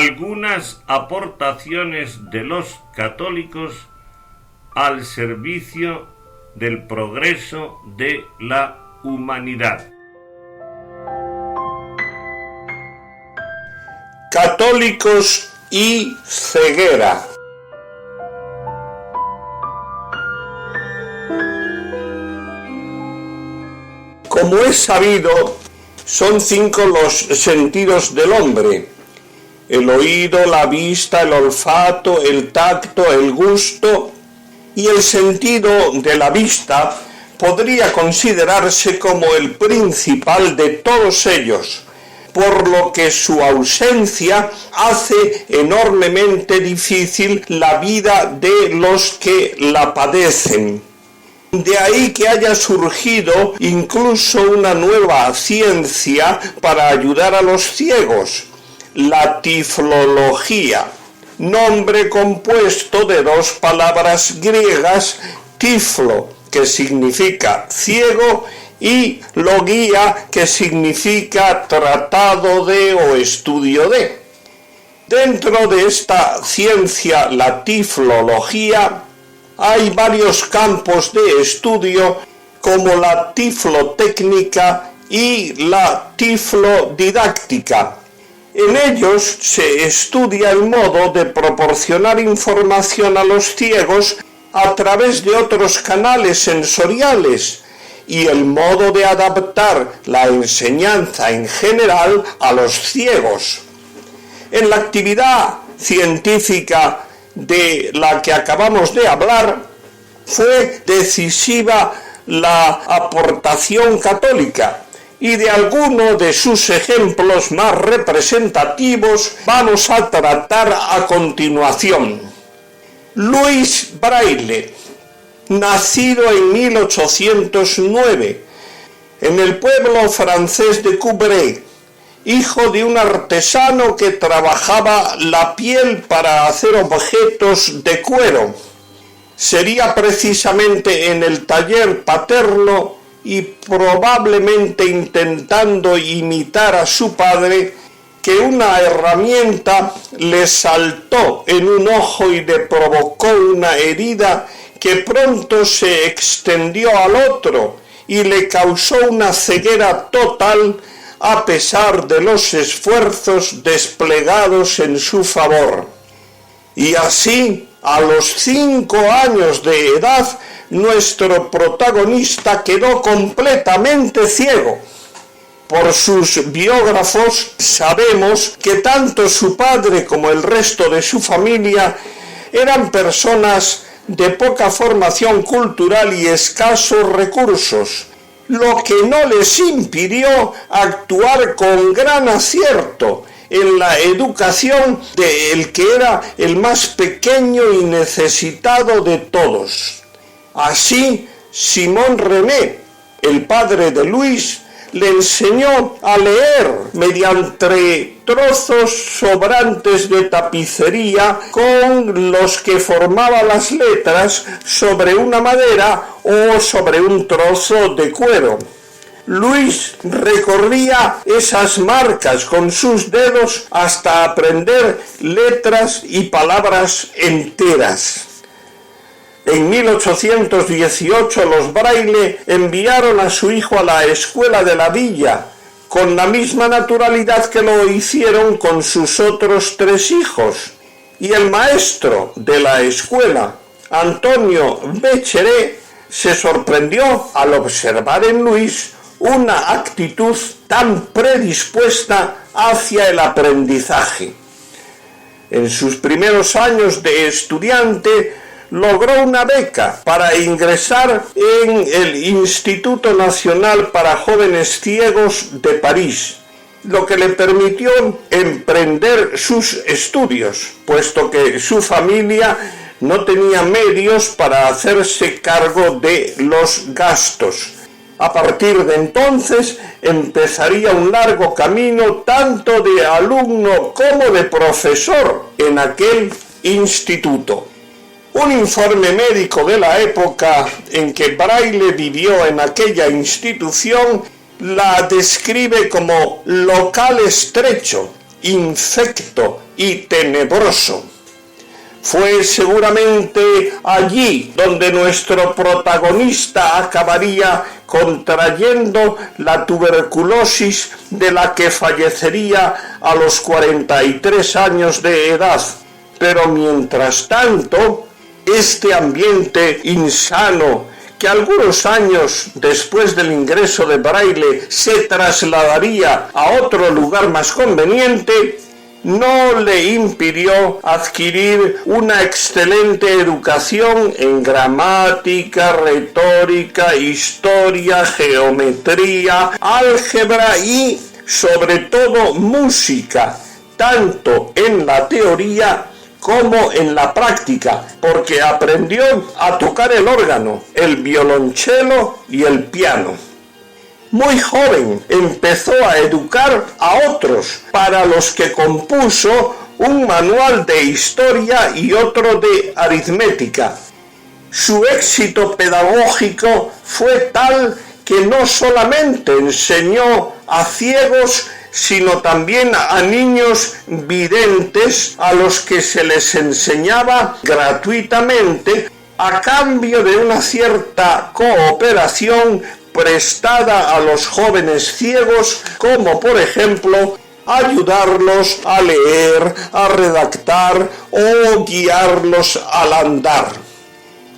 algunas aportaciones de los católicos al servicio del progreso de la humanidad. Católicos y ceguera. Como es sabido, son 5 los sentidos del hombre: el oído, la vista, el olfato, el tacto, el gusto, y el sentido de la vista podría considerarse como el principal de todos ellos, por lo que su ausencia hace enormemente difícil la vida de los que la padecen. De ahí que haya surgido incluso una nueva ciencia para ayudar a los ciegos, la tiflología, nombre compuesto de 2 palabras griegas, tiflo, que significa ciego, y logía, que significa tratado de o estudio de. Dentro de esta ciencia, la tiflología, hay varios campos de estudio, como la tiflotécnica y la tiflodidáctica. En ellos se estudia el modo de proporcionar información a los ciegos a través de otros canales sensoriales y el modo de adaptar la enseñanza en general a los ciegos. En la actividad científica de la que acabamos de hablar, fue decisiva la aportación católica, y de alguno de sus ejemplos más representativos vamos a tratar a continuación. Luis Braille, nacido en 1809, en el pueblo francés de Coubray, hijo de un artesano que trabajaba la piel para hacer objetos de cuero. Sería precisamente en el taller paterno y probablemente intentando imitar a su padre que una herramienta le saltó en un ojo y le provocó una herida que pronto se extendió al otro y le causó una ceguera total, a pesar de los esfuerzos desplegados en su favor. Y así, a los 5 años de edad, nuestro protagonista quedó completamente ciego. Por sus biógrafos sabemos que tanto su padre como el resto de su familia eran personas de poca formación cultural y escasos recursos, lo que no les impidió actuar con gran acierto en la educación del que era el más pequeño y necesitado de todos. Así, Simón René, el padre de Luis, le enseñó a leer mediante trozos sobrantes de tapicería con los que formaba las letras sobre una madera o sobre un trozo de cuero. Luis recorría esas marcas con sus dedos hasta aprender letras y palabras enteras. En 1818 los Braille enviaron a su hijo a la escuela de la villa, con la misma naturalidad que lo hicieron con sus otros 3 hijos, y el maestro de la escuela, Antonio Becheré, se sorprendió al observar en Luis una actitud tan predispuesta hacia el aprendizaje. En sus primeros años de estudiante, logró una beca para ingresar en el Instituto Nacional para Jóvenes Ciegos de París, lo que le permitió emprender sus estudios, puesto que su familia no tenía medios para hacerse cargo de los gastos. A partir de entonces empezaría un largo camino tanto de alumno como de profesor en aquel instituto. Un informe médico de la época en que Braille vivió en aquella institución la describe como local estrecho, infecto y tenebroso. Fue seguramente allí donde nuestro protagonista acabaría contrayendo la tuberculosis de la que fallecería a los 43 años de edad. Pero mientras tanto, este ambiente insano que algunos años después del ingreso de Braille se trasladaría a otro lugar más conveniente, no le impidió adquirir una excelente educación en gramática, retórica, historia, geometría, álgebra y, sobre todo, música, tanto en la teoría como en la práctica, porque aprendió a tocar el órgano, el violonchelo y el piano. Muy joven empezó a educar a otros, para los que compuso un manual de historia y otro de aritmética. Su éxito pedagógico fue tal que no solamente enseñó a ciegos, sino también a niños videntes, a los que se les enseñaba gratuitamente a cambio de una cierta cooperación prestada a los jóvenes ciegos, como por ejemplo ayudarlos a leer, a redactar o guiarlos al andar.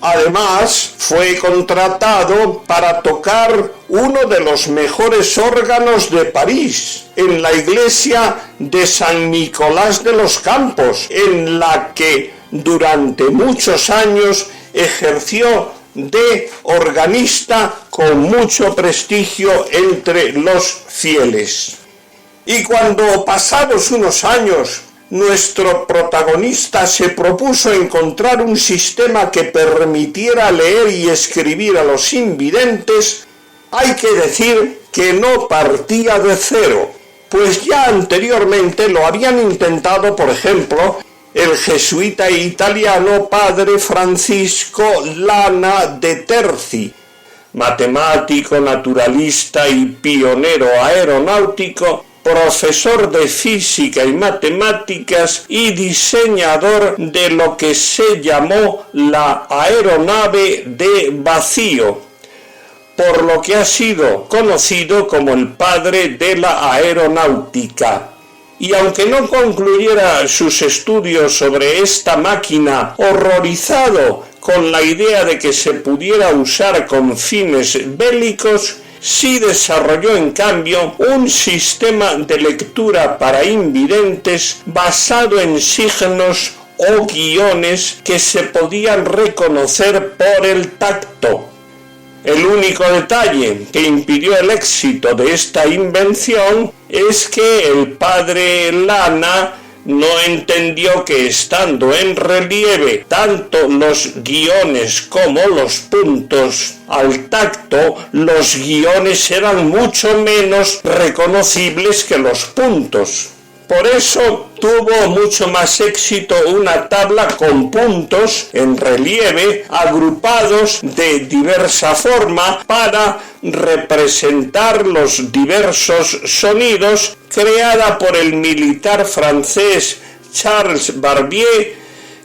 Además, fue contratado para tocar uno de los mejores órganos de París, en la iglesia de San Nicolás de los Campos, en la que durante muchos años ejerció de organista con mucho prestigio entre los fieles. Y cuando, pasados unos años, nuestro protagonista se propuso encontrar un sistema que permitiera leer y escribir a los invidentes, hay que decir que no partía de cero, pues ya anteriormente lo habían intentado, por ejemplo, el jesuita italiano padre Francisco Lana de Terzi, matemático, naturalista y pionero aeronáutico, profesor de física y matemáticas y diseñador de lo que se llamó la aeronave de vacío, por lo que ha sido conocido como el padre de la aeronáutica. Y aunque no concluyera sus estudios sobre esta máquina, horrorizado con la idea de que se pudiera usar con fines bélicos, sí desarrolló en cambio un sistema de lectura para invidentes basado en signos o guiones que se podían reconocer por el tacto. El único detalle que impidió el éxito de esta invención es que el padre Lana no entendió que, estando en relieve tanto los guiones como los puntos al tacto, los guiones eran mucho menos reconocibles que los puntos. Por eso tuvo mucho más éxito una tabla con puntos en relieve agrupados de diversa forma para representar los diversos sonidos, creada por el militar francés Charles Barbier,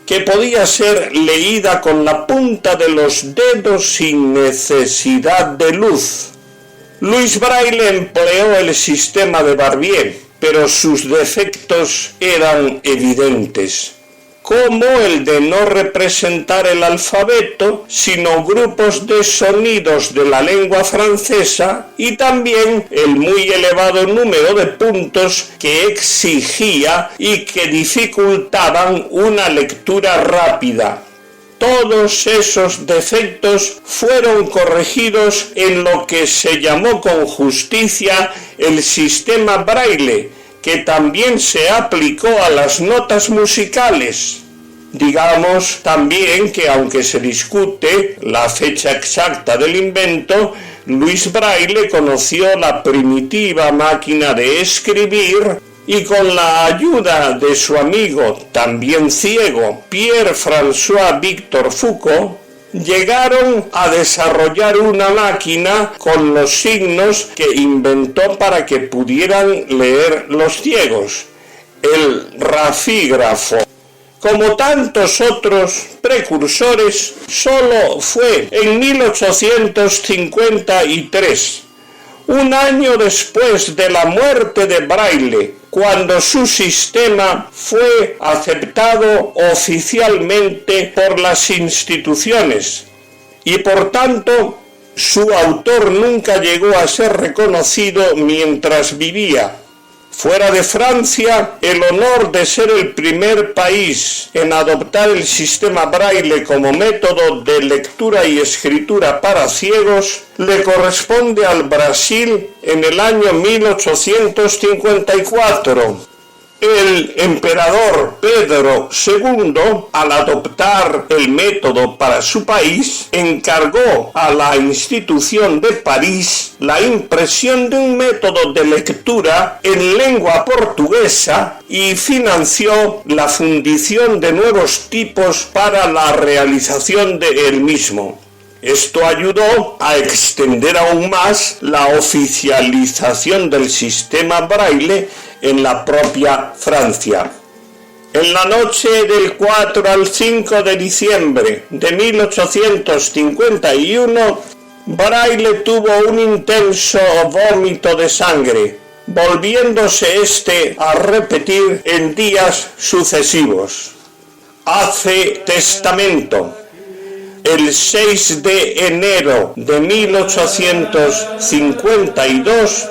que podía ser leída con la punta de los dedos sin necesidad de luz. Louis Braille empleó el sistema de Barbier, pero sus defectos eran evidentes, como el de no representar el alfabeto, sino grupos de sonidos de la lengua francesa, y también el muy elevado número de puntos que exigía y que dificultaban una lectura rápida. Todos esos defectos fueron corregidos en lo que se llamó con justicia el sistema Braille, que también se aplicó a las notas musicales. Digamos también que, aunque se discute la fecha exacta del invento, Louis Braille conoció la primitiva máquina de escribir y con la ayuda de su amigo, también ciego, Pierre-François Victor Foucault, llegaron a desarrollar una máquina con los signos que inventó para que pudieran leer los ciegos. el rafígrafo. Como tantos otros precursores, solo fue en 1853, un año después de la muerte de Braille, cuando su sistema fue aceptado oficialmente por las instituciones y por tanto su autor nunca llegó a ser reconocido mientras vivía. Fuera de Francia, el honor de ser el primer país en adoptar el sistema Braille como método de lectura y escritura para ciegos le corresponde al Brasil en el año 1854. El emperador Pedro II, al adoptar el método para su país, encargó a la institución de París la impresión de un método de lectura en lengua portuguesa y financió la fundición de nuevos tipos para la realización del mismo. Esto ayudó a extender aún más la oficialización del sistema Braille en la propia Francia. En la noche del 4 al 5 de diciembre de 1851, Braille tuvo un intenso vómito de sangre, volviéndose este a repetir en días sucesivos. Hace testamento. El 6 de enero de 1852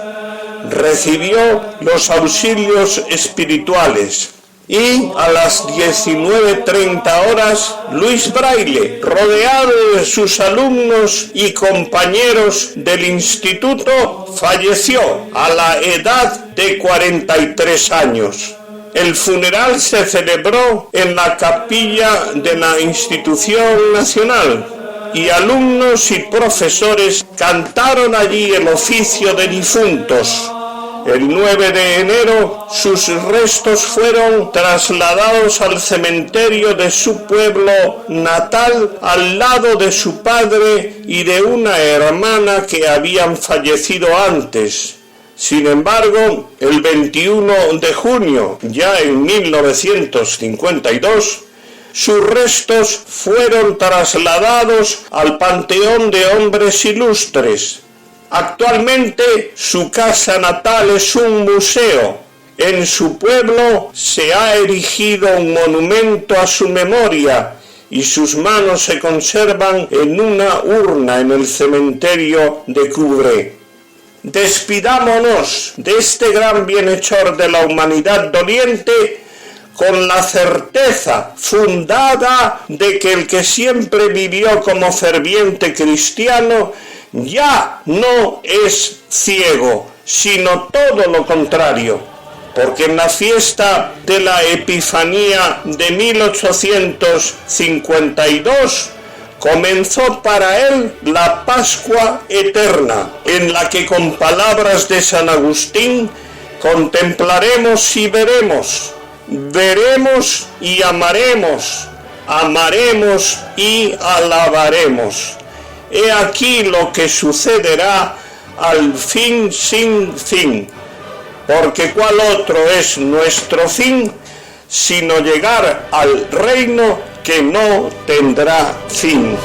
recibió los auxilios espirituales y a las 19:30 horas Luis Braille, rodeado de sus alumnos y compañeros del instituto, falleció a la edad de 43 años. El funeral se celebró en la capilla de la institución nacional y alumnos y profesores cantaron allí el oficio de difuntos. El 9 de enero sus restos fueron trasladados al cementerio de su pueblo natal al lado de su padre y de una hermana que habían fallecido antes. Sin embargo, el 21 de junio, ya en 1952, sus restos fueron trasladados al Panteón de Hombres Ilustres. Actualmente, su casa natal es un museo. En su pueblo se ha erigido un monumento a su memoria y sus manos se conservan en una urna en el cementerio de Couvray. Despidámonos de este gran bienhechor de la humanidad doliente con la certeza fundada de que el que siempre vivió como ferviente cristiano ya no es ciego, sino todo lo contrario, porque en la fiesta de la Epifanía de 1852 comenzó para él la Pascua eterna, en la que con palabras de San Agustín contemplaremos y veremos, veremos y amaremos, amaremos y alabaremos. He aquí lo que sucederá al fin sin fin, porque ¿cuál otro es nuestro fin sino llegar al reino que no tendrá fin?